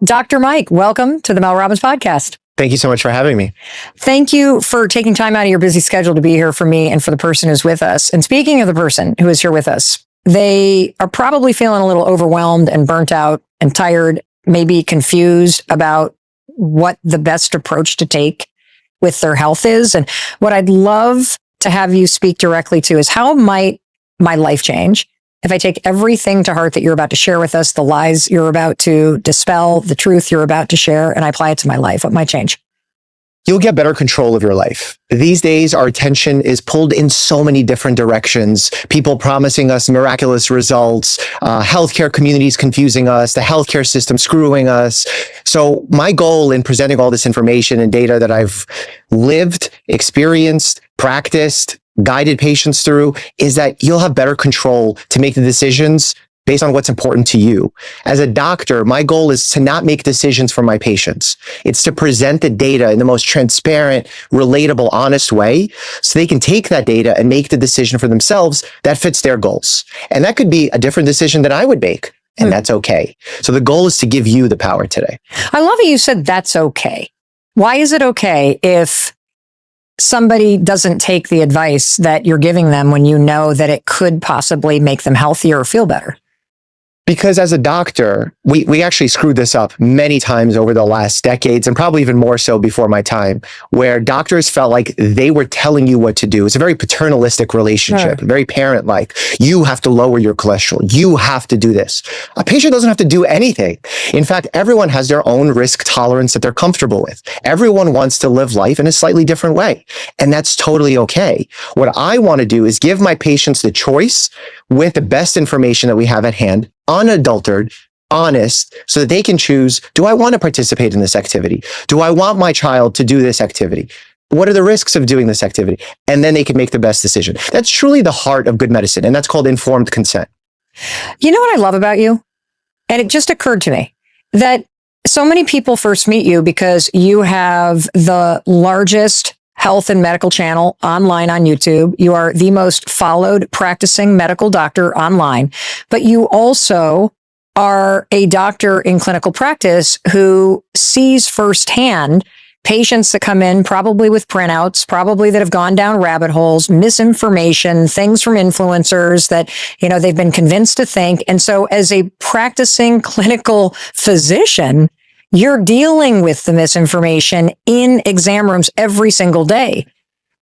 Dr. Mike, welcome to the Mel Robbins podcast. Thank you so much for having me. Thank you for taking time out of your busy schedule to be here for me and for the person who's with us. And speaking of the person who is here with us, they are probably feeling a little overwhelmed and burnt out and tired, maybe confused about what the best approach to take with their health is. And what I'd love to have you speak directly to is, how might my life change if I take everything to heart that you're about to share with us, the lies you're about to dispel, the truth you're about to share, and I apply it to my life? What might change? You'll get better control of your life. These days, our attention is pulled in so many different directions. People promising us miraculous results, healthcare communities confusing us, the healthcare system screwing us. So my goal in presenting all this information and data that I've lived, experienced, practiced, guided patients through is that you'll have better control to make the decisions based on what's important to you. As a doctor, my goal is to not make decisions for my patients. It's to present the data in the most transparent, relatable, honest way so they can take that data and make the decision for themselves that fits their goals. And that could be a different decision than I would make, and that's okay. So the goal is to give you the power today. I love that you said that's okay. Why is it okay if somebody doesn't take the advice that you're giving them when you know that it could possibly make them healthier or feel better? Because as a doctor, we actually screwed this up many times over the last decades, and probably even more so before my time, where doctors felt like they were telling you what to do. It's a very paternalistic relationship, very parent-like. You have to lower your cholesterol. You have to do this. A patient doesn't have to do anything. In fact, everyone has their own risk tolerance that they're comfortable with. Everyone wants to live life in a slightly different way, and that's totally okay. What I want to do is give my patients the choice with the best information that we have at hand, unadulterated, honest, so that they can choose, do I want to participate in this activity? Do I want my child to do this activity? What are the risks of doing this activity? And then they can make the best decision. That's truly the heart of good medicine, and that's called informed consent. You know what I love about you? And it just occurred to me that so many people first meet you because you have the largest health and medical channel online on YouTube. You are the most followed practicing medical doctor online, but you also are a doctor in clinical practice who sees firsthand patients that come in probably with printouts, probably that have gone down rabbit holes, misinformation, things from influencers that, they've been convinced to think. And so as a practicing clinical physician, you're dealing with the misinformation in exam rooms every single day.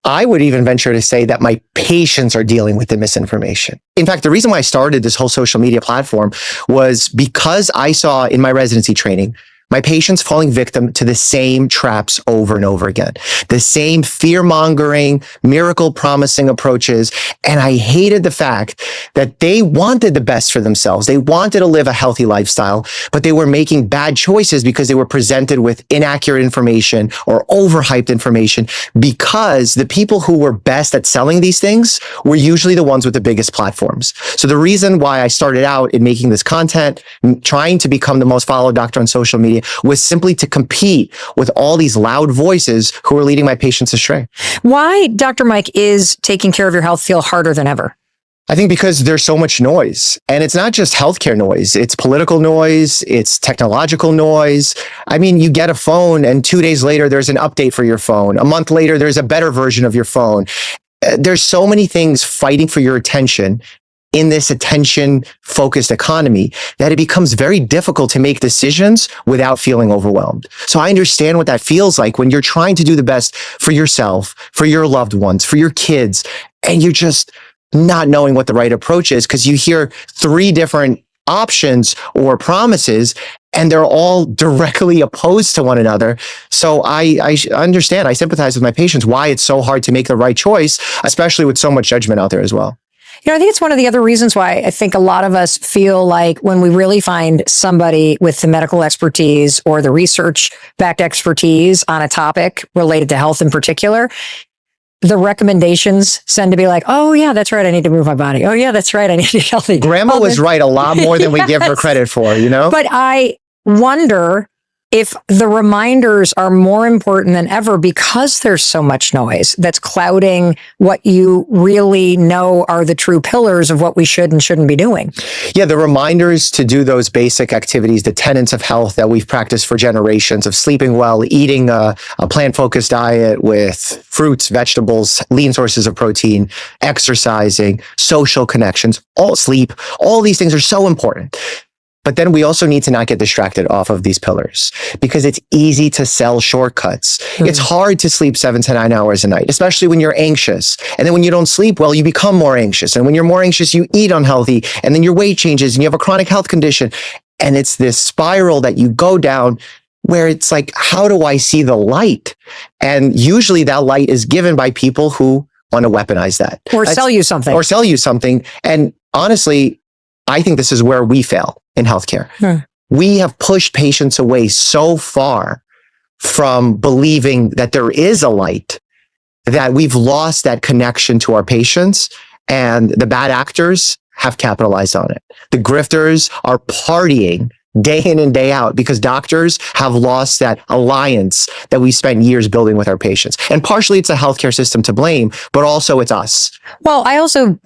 I would even venture to say that my patients are dealing with the misinformation. In fact, the reason why I started this whole social media platform was because I saw in my residency training my patients falling victim to the same traps over and over again, the same fear-mongering, miracle-promising approaches. And I hated the fact that they wanted the best for themselves. They wanted to live a healthy lifestyle, but they were making bad choices because they were presented with inaccurate information or overhyped information, because the people who were best at selling these things were usually the ones with the biggest platforms. So the reason why I started out in making this content, trying to become the most followed doctor on social media, was simply to compete with all these loud voices who are leading my patients astray. Why, Dr. Mike, is taking care of your health feel harder than ever? I think because there's so much noise, and it's not just healthcare noise. It's political noise. It's technological noise. I mean, you get a phone and 2 days later, there's an update for your phone. A month later, there's a better version of your phone. There's so many things fighting for your attention in this attention-focused economy that it becomes very difficult to make decisions without feeling overwhelmed. So I understand what that feels like when you're trying to do the best for yourself, for your loved ones, for your kids, and you're just not knowing what the right approach is because you hear 3 different options or promises, and they're all directly opposed to one another. So I understand, I sympathize with my patients, why it's so hard to make the right choice, especially with so much judgment out there as well. I think it's one of the other reasons why I think a lot of us feel like when we really find somebody with the medical expertise or the research-backed expertise on a topic related to health in particular, the recommendations tend to be like, oh yeah, that's right, I need to move my body. Oh yeah, that's right, I need to be healthy. Grandma was right a lot more than we give her credit for, But I wonder if the reminders are more important than ever because there's so much noise that's clouding what you really know are the true pillars of what we should and shouldn't be doing. Yeah, the reminders to do those basic activities, the tenets of health that we've practiced for generations of sleeping well, eating a plant-focused diet with fruits, vegetables, lean sources of protein, exercising, social connections, all sleep, all these things are so important. But then we also need to not get distracted off of these pillars because it's easy to sell shortcuts. It's hard to sleep 7 to 9 hours a night, especially when you're anxious. And then when you don't sleep well, you become more anxious. And when you're more anxious, you eat unhealthy. And then your weight changes and you have a chronic health condition. And it's this spiral that you go down where it's like, how do I see the light? And usually that light is given by people who want to weaponize that. Or sell you something. Or sell you something. And honestly, I think this is where we fail in healthcare. We have pushed patients away so far from believing that there is a light that we've lost that connection to our patients, and the bad actors have capitalized on it. The grifters are partying day in and day out because doctors have lost that alliance that we spent years building with our patients. And partially it's the healthcare system to blame, but also it's us. Well, I'm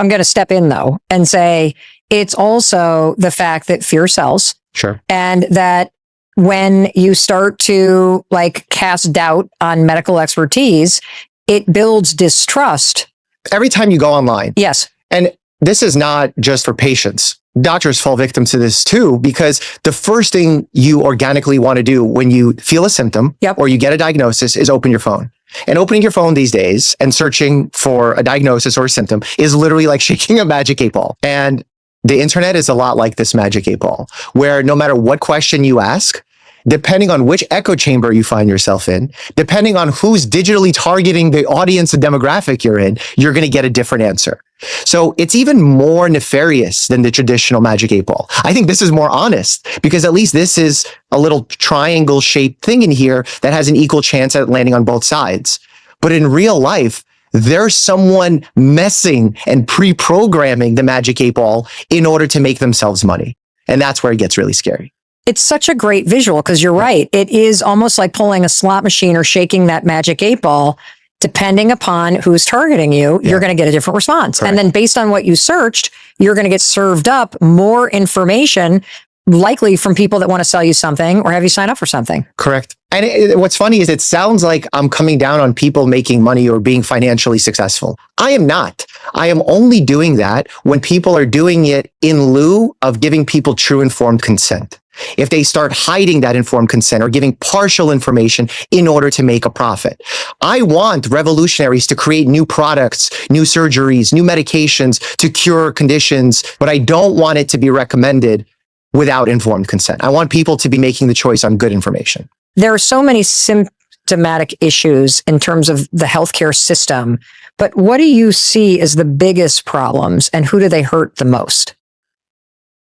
going to step in though and say it's also the fact that fear sells. Sure. And that when you start to like cast doubt on medical expertise, it builds distrust. Every time you go online. Yes. And this is not just for patients. Doctors fall victim to this too, because the first thing you organically want to do when you feel a symptom or you get a diagnosis is open your phone. And opening your phone these days and searching for a diagnosis or a symptom is literally like shaking a magic 8-ball. And the internet is a lot like this magic 8-ball, where no matter what question you ask, depending on which echo chamber you find yourself in, depending on who's digitally targeting the audience and demographic you're in, you're going to get a different answer. So it's even more nefarious than the traditional magic 8-ball. I think this is more honest because at least this is a little triangle shaped thing in here that has an equal chance at landing on both sides. But in real life, there's someone messing and pre-programming the magic 8-ball in order to make themselves money. And that's where it gets really scary. It's such a great visual because you're right. It is almost like pulling a slot machine or shaking that magic 8-ball. Depending upon who's targeting you, you're going to get a different response. Correct. And then based on what you searched, you're going to get served up more information, likely from people that want to sell you something or have you sign up for something. Correct. And what's funny is it sounds like I'm coming down on people making money or being financially successful. I am not. I am only doing that when people are doing it in lieu of giving people true informed consent. If they start hiding that informed consent or giving partial information in order to make a profit. I want revolutionaries to create new products, new surgeries, new medications to cure conditions, but I don't want it to be recommended without informed consent. I want people to be making the choice on good information. There are so many symptomatic issues in terms of the healthcare system, but what do you see as the biggest problems and who do they hurt the most?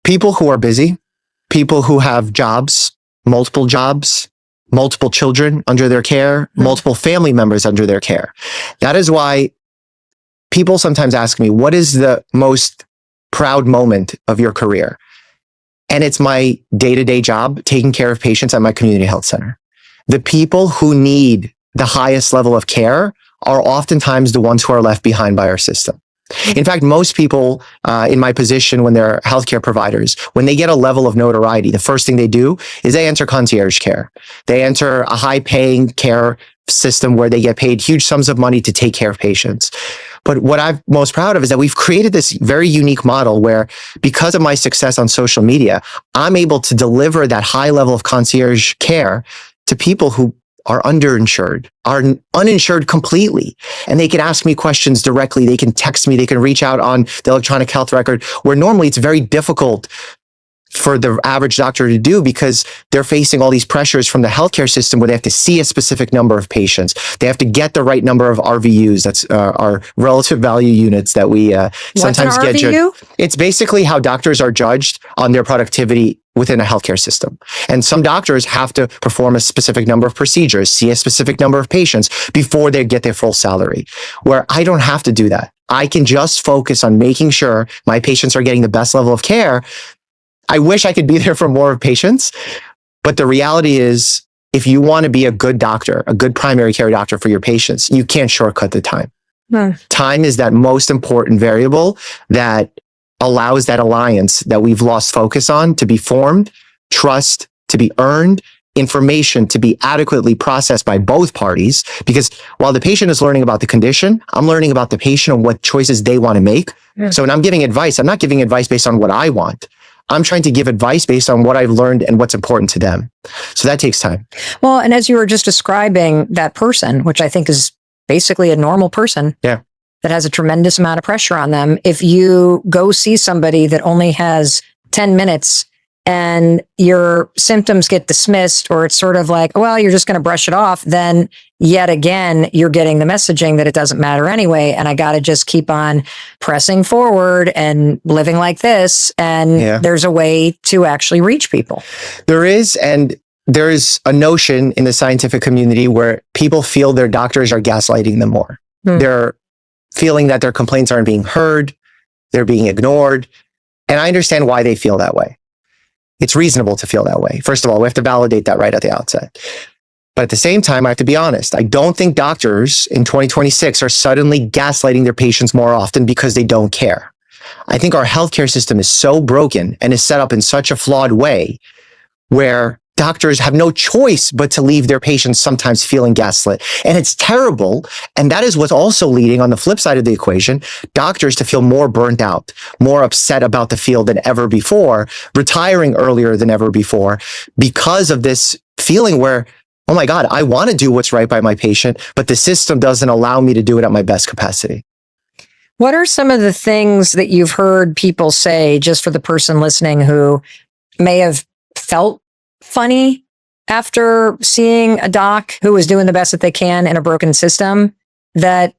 People who are busy. People who have jobs, multiple children under their care, multiple family members under their care. That is why people sometimes ask me, what is the most proud moment of your career? And it's my day-to-day job, taking care of patients at my community health center. The people who need the highest level of care are oftentimes the ones who are left behind by our system. In fact, most people in my position when they're healthcare providers, when they get a level of notoriety, the first thing they do is they enter concierge care. They enter a high-paying care system where they get paid huge sums of money to take care of patients. But what I'm most proud of is that we've created this very unique model where, because of my success on social media, I'm able to deliver that high level of concierge care to people who are underinsured, are uninsured completely. And they can ask me questions directly. They can text me. They can reach out on the electronic health record, where normally it's very difficult for the average doctor to do because they're facing all these pressures from the healthcare system where they have to see a specific number of patients. They have to get the right number of RVUs. That's our relative value units that we sometimes get judged. It's basically how doctors are judged on their productivity within a healthcare system. And some doctors have to perform a specific number of procedures, see a specific number of patients before they get their full salary, where I don't have to do that. I can just focus on making sure my patients are getting the best level of care. I wish I could be there for more patients, But the reality is, if you want to be a good doctor, a good primary care doctor for your patients, you can't shortcut the time. Time is that most important variable that allows that alliance that we've lost focus on to be formed, trust to be earned, information to be adequately processed by both parties. Because while the patient is learning about the condition, I'm learning about the patient and what choices they want to make. So when I'm giving advice, I'm not giving advice based on what I want. I'm trying to give advice based on what I've learned and what's important to them. So that takes time. Well, and as you were just describing that person, which I think is basically a normal person that has a tremendous amount of pressure on them, if you go see somebody that only has 10 minutes and your symptoms get dismissed, or it's sort of like, well, you're just going to brush it off, then yet again, you're getting the messaging that it doesn't matter anyway. And I got to just keep on pressing forward and living like this. And there's a way to actually reach people. There is. And there is a notion in the scientific community where people feel their doctors are gaslighting them more. They're feeling that their complaints aren't being heard. They're being ignored. And I understand why they feel that way. It's reasonable to feel that way. First of all, we have to validate that right at the outset. But at the same time, I have to be honest. I don't think doctors in 2026 are suddenly gaslighting their patients more often because they don't care. I think our healthcare system is so broken and is set up in such a flawed way where doctors have no choice but to leave their patients sometimes feeling gaslit. And it's terrible. And that is what's also leading, on the flip side of the equation, doctors to feel more burnt out, more upset about the field than ever before, retiring earlier than ever before, because of this feeling where, oh my God, I want to do what's right by my patient, but the system doesn't allow me to do it at my best capacity. What are some of the things that you've heard people say, just for the person listening who may have felt funny after seeing a doc who was doing the best that they can in a broken system, that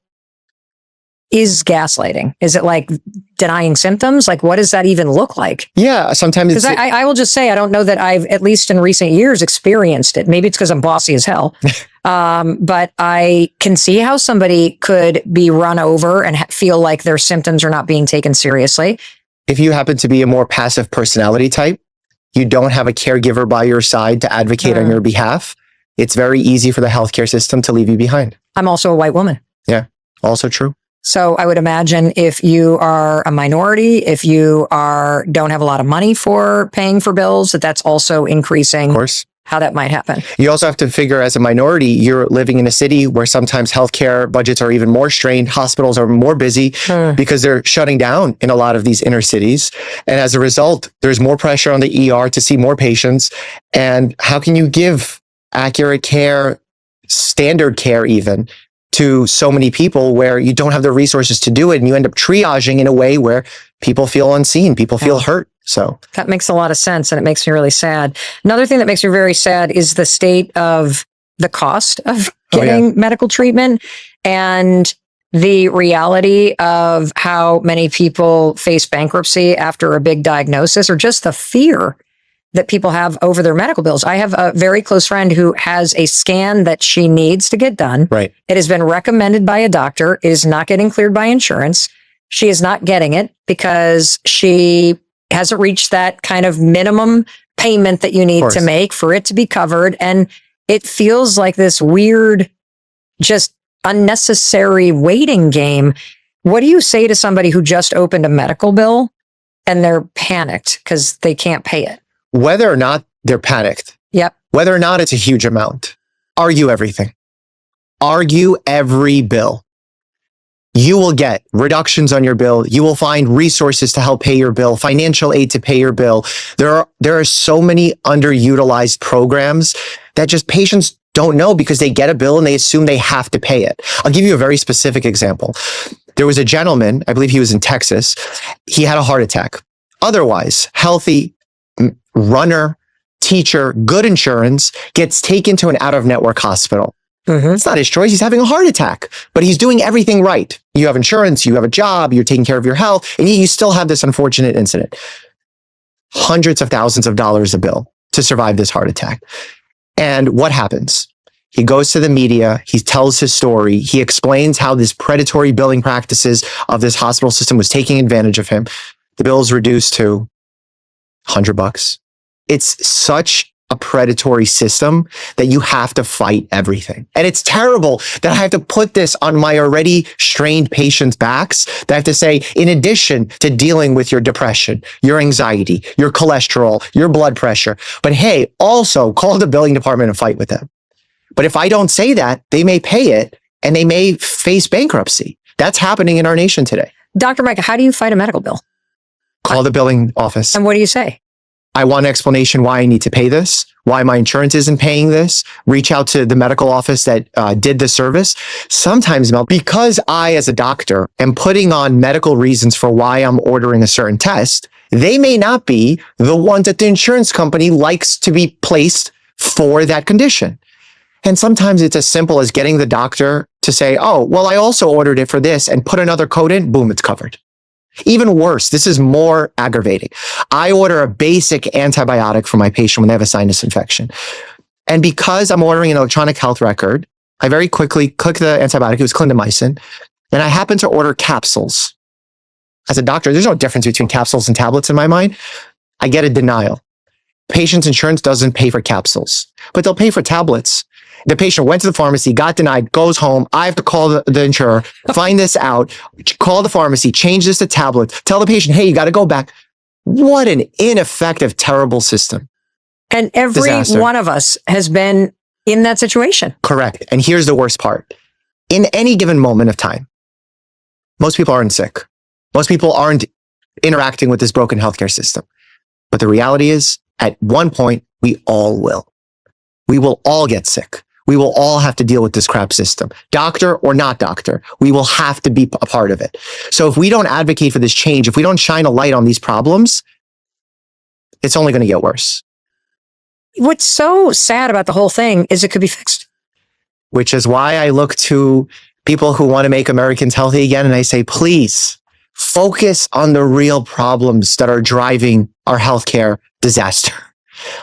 is gaslighting? Is it like denying symptoms? Like, what does that even look like? Yeah, sometimes because I will just say, I don't know that I've, at least in recent years, experienced it. Maybe it's because I'm bossy as hell. But I can see how somebody could be run over and feel like their symptoms are not being taken seriously. If you happen to be a more passive personality type, you don't have a caregiver by your side to advocate on your behalf, it's very easy for the healthcare system to leave you behind. I'm also a white woman. Yeah, also true. So I would imagine if you are a minority, if you don't have a lot of money for paying for bills, that's also increasing. Of course. How that might happen. You also have to figure, as a minority, you're living in a city where sometimes healthcare budgets are even more strained. Hospitals are more busy because they're shutting down in a lot of these inner cities. And as a result, there's more pressure on the ER to see more patients. And how can you give accurate care, standard care even, to so many people where you don't have the resources to do it? And you end up triaging in a way where people feel unseen, people feel hurt. So that makes a lot of sense, and it makes me really sad. Another thing that makes me very sad is the state of the cost of getting medical treatment, and the reality of how many people face bankruptcy after a big diagnosis, or just the fear that people have over their medical bills. I have a very close friend who has a scan that she needs to get done. Right. It has been recommended by a doctor. It is not getting cleared by insurance. She is not getting it because she hasn't reached that kind of minimum payment that you need to make for it to be covered. And it feels like this weird, just unnecessary waiting game. What do you say to somebody who just opened a medical bill and they're panicked because they can't pay it? Whether or not they're panicked, whether or not it's a huge amount, argue everything. Argue every bill. You will get reductions on your bill. You will find resources to help pay your bill, financial aid to pay your bill. There are so many underutilized programs that just patients don't know because they get a bill and they assume they have to pay it. I'll give you a very specific example. There was a gentleman, I believe he was in Texas. He had a heart attack. Otherwise, healthy runner, teacher, good insurance, gets taken to an out-of-network hospital. It's not his choice. He's having a heart attack, but he's doing everything right. You have insurance, you have a job, you're taking care of your health, and yet you still have this unfortunate incident. Hundreds of thousands of dollars a bill to survive this heart attack. And what happens? He goes to the media, he tells his story, he explains how this predatory billing practices of this hospital system was taking advantage of him. The bill is reduced to $100. It's such a predatory system that you have to fight everything. And it's terrible that I have to put this on my already strained patients' backs, that I have to say, in addition to dealing with your depression, your anxiety, your cholesterol, your blood pressure, but hey, also call the billing department and fight with them. But if I don't say that, they may pay it and they may face bankruptcy. That's happening in our nation today. Dr. Mike, how do you fight a medical bill? Call the billing office. And what do you say? I want an explanation why I need to pay this, why my insurance isn't paying this. Reach out to the medical office that did the service. Sometimes, Mel, because I, as a doctor, am putting on medical reasons for why I'm ordering a certain test, they may not be the ones that the insurance company likes to be placed for that condition. And sometimes it's as simple as getting the doctor to say, oh, well, I also ordered it for this, and put another code in, boom, it's covered. Even worse, this is more aggravating. I order a basic antibiotic for my patient when they have a sinus infection. And because I'm ordering an electronic health record, I very quickly click the antibiotic. It was clindamycin. And I happen to order capsules. As a doctor, there's no difference between capsules and tablets in my mind. I get a denial. Patient's insurance doesn't pay for capsules, but they'll pay for tablets. The patient went to the pharmacy, got denied, goes home. I have to call the insurer, find this out, call the pharmacy, change this to tablets, tell the patient, hey, you got to go back. What an ineffective, terrible system. And every Disaster. one of us has been in that situation. Correct. And here's the worst part. In any given moment of time, most people aren't sick. Most people aren't interacting with this broken healthcare system. But the reality is, at one point, we all will. We will all get sick. We will all have to deal with this crap system. Doctor or not doctor, we will have to be a part of it. So if we don't advocate for this change, if we don't shine a light on these problems, it's only going to get worse. What's so sad about the whole thing is it could be fixed. Which is why I look to people who want to make Americans healthy again. And I say, please focus on the real problems that are driving our healthcare disaster.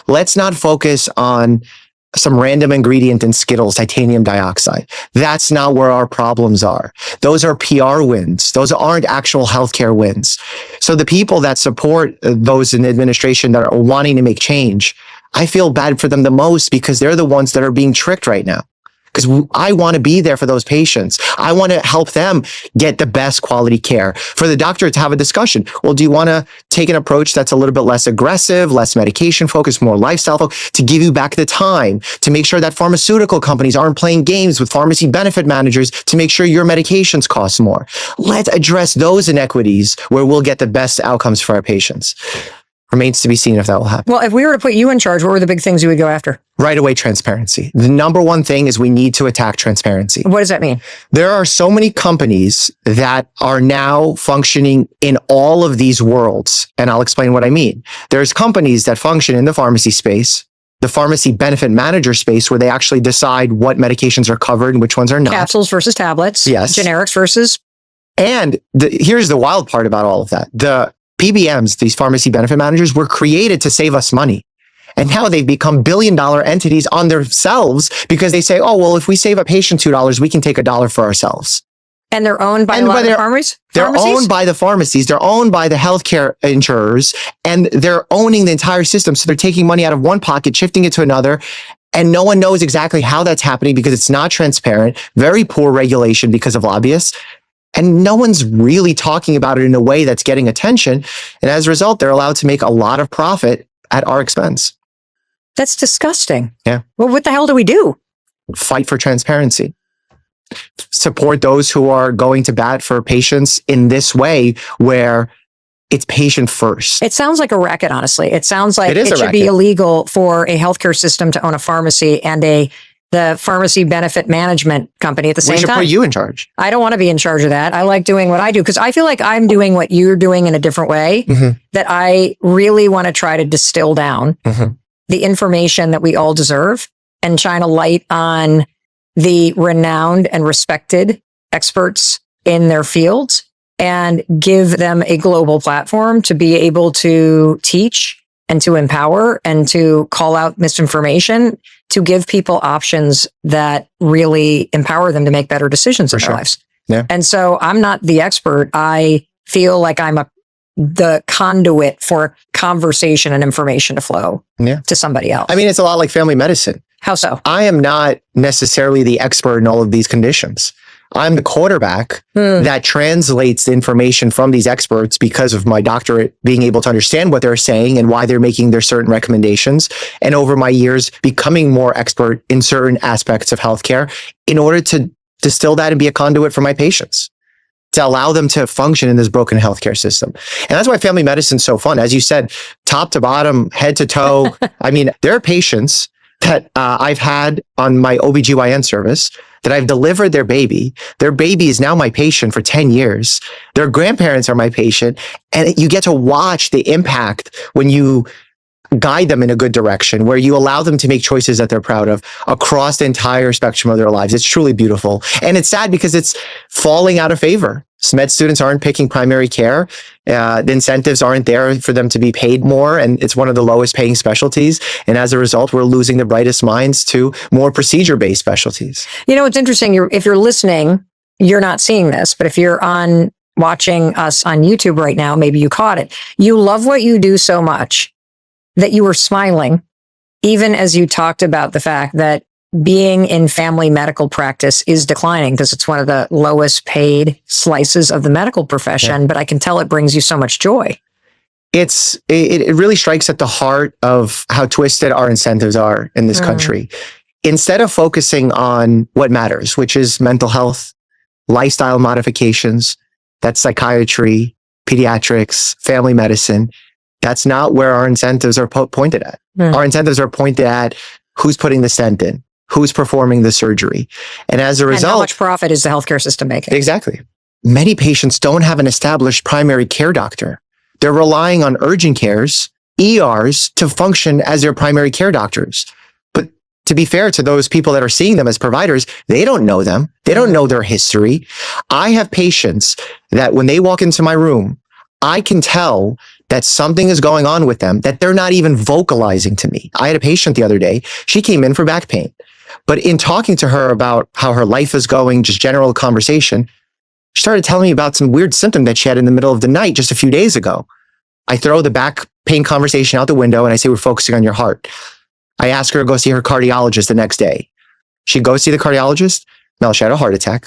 Let's not focus on some random ingredient in Skittles, titanium dioxide. That's not where our problems are. Those are PR wins. Those aren't actual healthcare wins. So the people that support those in administration that are wanting to make change, I feel bad for them the most because they're the ones that are being tricked right now. Because I want to be there for those patients. I want to help them get the best quality care. For the doctor to have a discussion. Well, do you want to take an approach that's a little bit less aggressive, less medication focused, more lifestyle focused, to give you back the time, to make sure that pharmaceutical companies aren't playing games with pharmacy benefit managers to make sure your medications cost more? Let's address those inequities where we'll get the best outcomes for our patients. Remains to be seen if that will happen. Well, if we were to put you in charge, what were the big things you would go after? Right away, transparency. The number one thing is we need to attack transparency. What does that mean? There are so many companies that are now functioning in all of these worlds. And I'll explain what I mean. There's companies that function in the pharmacy space, the pharmacy benefit manager space, where they actually decide what medications are covered and which ones are not. Capsules versus tablets. Yes. Generics versus. And here's the wild part about all of that. The PBMs, these pharmacy benefit managers, were created to save us money. And now they've become billion-dollar entities on themselves because they say, oh, well, if we save a patient $2, we can take $1 for ourselves. And they're owned by a lot of the pharmacies? They're owned by the pharmacies. They're owned by the healthcare insurers, and they're owning the entire system. So they're taking money out of one pocket, shifting it to another. And no one knows exactly how that's happening because it's not transparent, very poor regulation because of lobbyists. And no one's really talking about it in a way that's getting attention. And as a result, they're allowed to make a lot of profit at our expense. That's disgusting. Yeah. Well, what the hell do we do? Fight for transparency. Support those who are going to bat for patients in this way where it's patient first. It sounds like a racket, honestly. It sounds like It is it a should be racket. illegal for a healthcare system to own a pharmacy and the pharmacy benefit management company at the same We should time. put you in charge. I don't want to be in charge of that. I like doing what I do because I feel like I'm doing what you're doing in a different way that I really want to try to distill down the information that we all deserve and shine a light on the renowned and respected experts in their fields and give them a global platform to be able to teach and to empower and to call out misinformation, to give people options that really empower them to make better decisions in their lives. Yeah. And so I'm not the expert. I feel like I'm the conduit for conversation and information to flow to somebody else. I mean, it's a lot like family medicine. How so? I am not necessarily the expert in all of these conditions. I'm the quarterback that translates the information from these experts because of my doctorate, being able to understand what they're saying and why they're making their certain recommendations. And over my years, becoming more expert in certain aspects of healthcare in order to distill that and be a conduit for my patients, to allow them to function in this broken healthcare system. And that's why family medicine is so fun. As you said, top to bottom, head to toe. I mean, there are patients that I've had on my OBGYN service that I've delivered their baby. Their baby is now my patient for 10 years. Their grandparents are my patient. And you get to watch the impact when you guide them in a good direction, where you allow them to make choices that they're proud of across the entire spectrum of their lives. It's truly beautiful. And it's sad because it's falling out of favor. Med students aren't picking primary care. The incentives aren't there for them to be paid more. And it's one of the lowest paying specialties. And as a result, we're losing the brightest minds to more procedure-based specialties. You know, it's interesting. If you're listening, you're not seeing this, but if you're watching us on YouTube right now, maybe you caught it. You love what you do so much that you were smiling, even as you talked about the fact that being in family medical practice is declining because it's one of the lowest paid slices of the medical profession, but I can tell it brings you so much joy. It really strikes at the heart of how twisted our incentives are in this country. Instead of focusing on what matters, which is mental health, lifestyle modifications, that's psychiatry, pediatrics, family medicine, that's not where our incentives are pointed at. Our incentives are pointed at who's putting the stent in, who's performing the surgery. And as a result, and how much profit is the healthcare system making? Exactly. Many patients don't have an established primary care doctor. They're relying on urgent cares, ERs, to function as their primary care doctors. But to be fair to those people that are seeing them as providers, they don't know them. They don't know their history. I have patients that when they walk into my room, I can tell that something is going on with them that they're not even vocalizing to me. I had a patient the other day. She came in for back pain. But in talking to her about how her life is going, just general conversation, she started telling me about some weird symptom that she had in the middle of the night just a few days ago. I throw the back pain conversation out the window and I say, we're focusing on your heart. I ask her to go see her cardiologist the next day. She goes see the cardiologist. Mel, she had a heart attack.